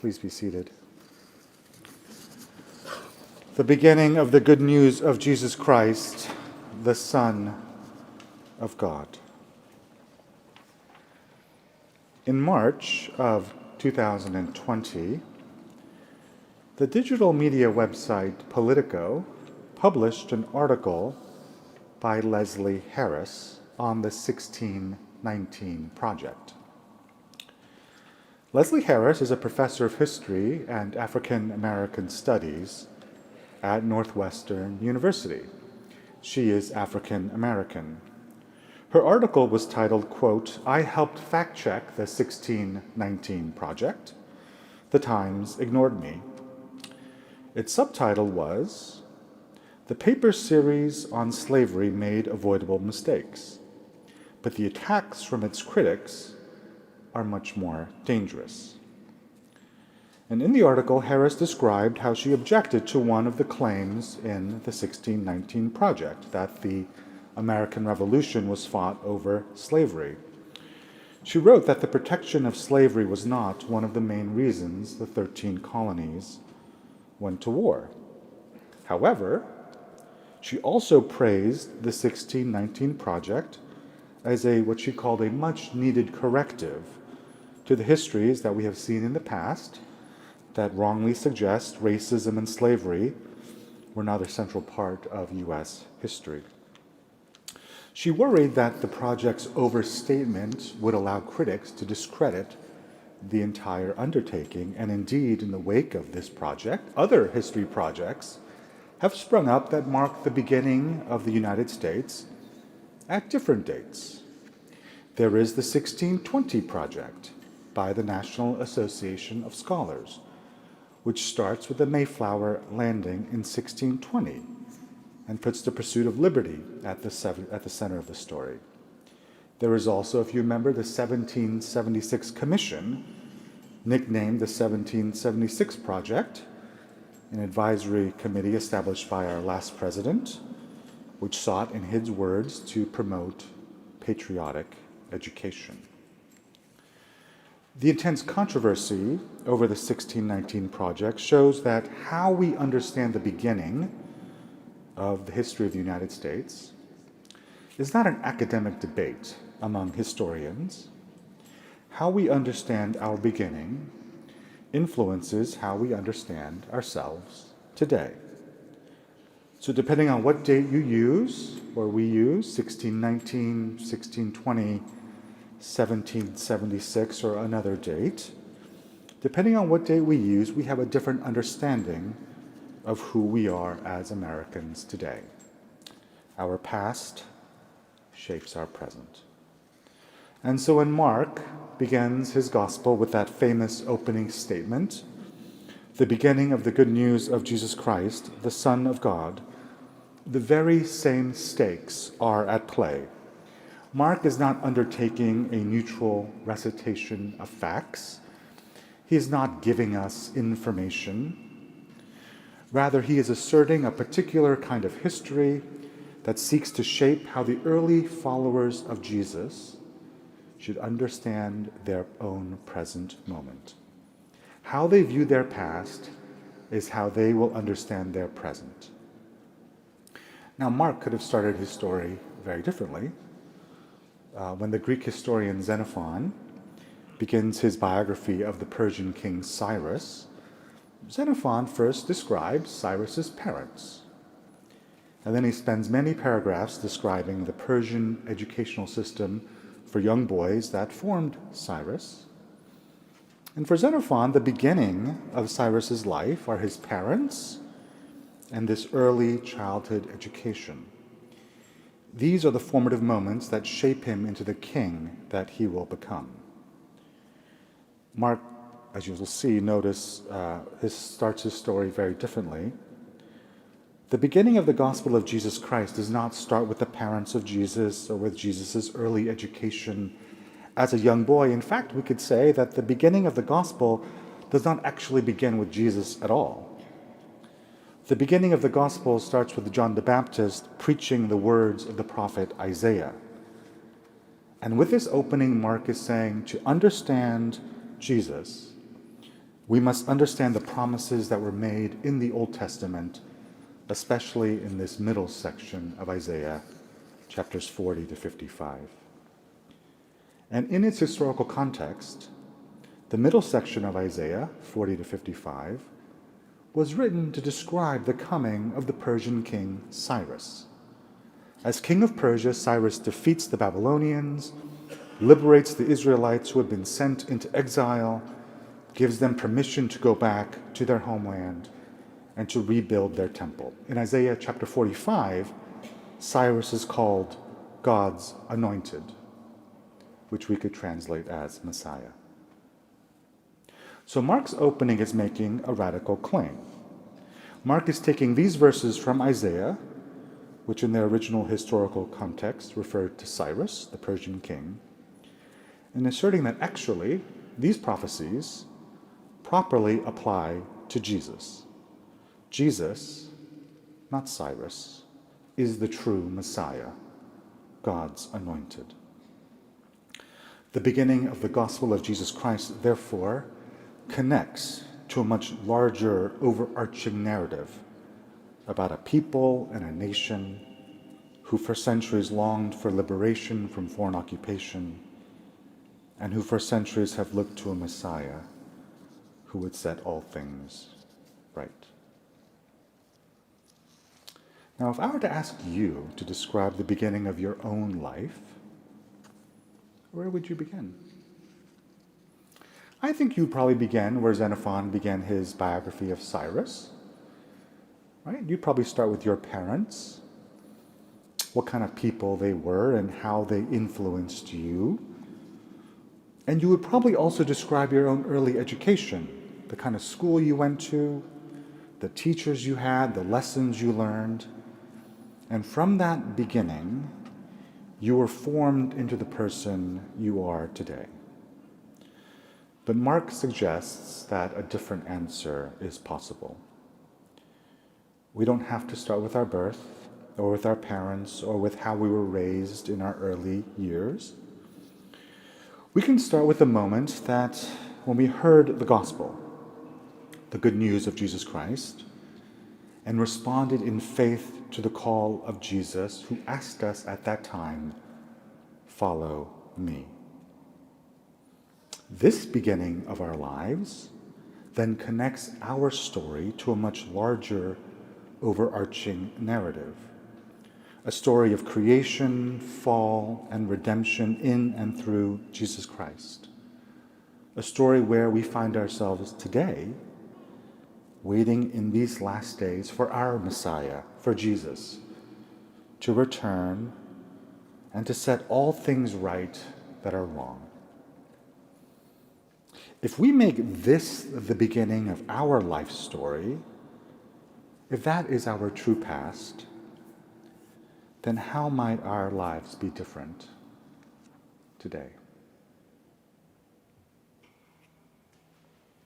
Please be seated. The beginning of the good news of Jesus Christ, the Son of God. In March of 2020, the digital media website Politico published an article by Leslie Harris on the 1619 Project. Leslie Harris is a professor of history and African American studies at Northwestern University. She is African American. Her article was titled, quote, "I helped fact-check the 1619 Project. The Times ignored me." Its subtitle was, "The paper series on slavery made avoidable mistakes, but the attacks from its critics are much more dangerous." And in the article, Harris described how she objected to one of the claims in the 1619 Project, that the American Revolution was fought over slavery. She wrote that the protection of slavery was not one of the main reasons the 13 colonies went to war. However, she also praised the 1619 Project as what she called a much-needed corrective to the histories that we have seen in the past that wrongly suggest racism and slavery were not a central part of U.S. history. She worried that the project's overstatement would allow critics to discredit the entire undertaking, and indeed, in the wake of this project, other history projects have sprung up that mark the beginning of the United States at different dates. There is the 1620 Project by the National Association of Scholars, which starts with the Mayflower landing in 1620 and puts the pursuit of liberty at the center of the story. There is also, if you remember, the 1776 Commission, nicknamed the 1776 Project, an advisory committee established by our last president, which sought, in his words, to promote patriotic education. The intense controversy over the 1619 Project shows that how we understand the beginning of the history of the United States is not an academic debate among historians. How we understand our beginning influences how we understand ourselves today. So depending on what date you use, or we use, 1619, 1620, 1776, or another date, depending on what date we use, we have a different understanding of who we are as Americans today. Our past shapes our present. And so when Mark begins his gospel with that famous opening statement, the beginning of the good news of Jesus Christ, the Son of God, the very same stakes are at play. Mark is not undertaking a neutral recitation of facts. He is not giving us information. Rather, he is asserting a particular kind of history that seeks to shape how the early followers of Jesus should understand their own present moment. How they view their past is how they will understand their present. Now, Mark could have started his story very differently. When the Greek historian Xenophon begins his biography of the Persian king Cyrus, Xenophon first describes Cyrus's parents, and then he spends many paragraphs describing the Persian educational system for young boys that formed Cyrus. And for Xenophon, the beginning of Cyrus's life are his parents and this early childhood education. These are the formative moments that shape him into the king that he will become. Mark, as you will see, starts his story very differently. The beginning of the gospel of Jesus Christ does not start with the parents of Jesus or with Jesus' early education as a young boy. In fact, we could say that the beginning of the gospel does not actually begin with Jesus at all. The beginning of the gospel starts with John the Baptist preaching the words of the prophet Isaiah. And with this opening, Mark is saying to understand Jesus, we must understand the promises that were made in the Old Testament, especially in this middle section of Isaiah, chapters 40 to 55. And in its historical context, the middle section of Isaiah, 40 to 55, was written to describe the coming of the Persian king Cyrus. As king of Persia, Cyrus defeats the Babylonians, liberates the Israelites who had been sent into exile, gives them permission to go back to their homeland and to rebuild their temple. In Isaiah chapter 45, Cyrus is called God's anointed, which we could translate as Messiah. So Mark's opening is making a radical claim. Mark is taking these verses from Isaiah, which in their original historical context referred to Cyrus, the Persian king, and asserting that actually these prophecies properly apply to Jesus. Jesus, not Cyrus, is the true Messiah, God's anointed. The beginning of the gospel of Jesus Christ, therefore, connects to a much larger, overarching narrative about a people and a nation who for centuries longed for liberation from foreign occupation and who for centuries have looked to a Messiah who would set all things right. Now, if I were to ask you to describe the beginning of your own life, where would you begin? I think you'd probably begin where Xenophon began his biography of Cyrus. Right? You'd probably start with your parents, what kind of people they were and how they influenced you. And you would probably also describe your own early education, the kind of school you went to, the teachers you had, the lessons you learned. And from that beginning, you were formed into the person you are today. But Mark suggests that a different answer is possible. We don't have to start with our birth, or with our parents, or with how we were raised in our early years. We can start with the moment that when we heard the gospel, the good news of Jesus Christ, and responded in faith to the call of Jesus, who asked us at that time, "Follow me." This beginning of our lives then connects our story to a much larger, overarching narrative. A story of creation, fall, and redemption in and through Jesus Christ. A story where we find ourselves today, waiting in these last days for our Messiah, for Jesus, to return and to set all things right that are wrong. If we make this the beginning of our life story, if that is our true past, then how might our lives be different today?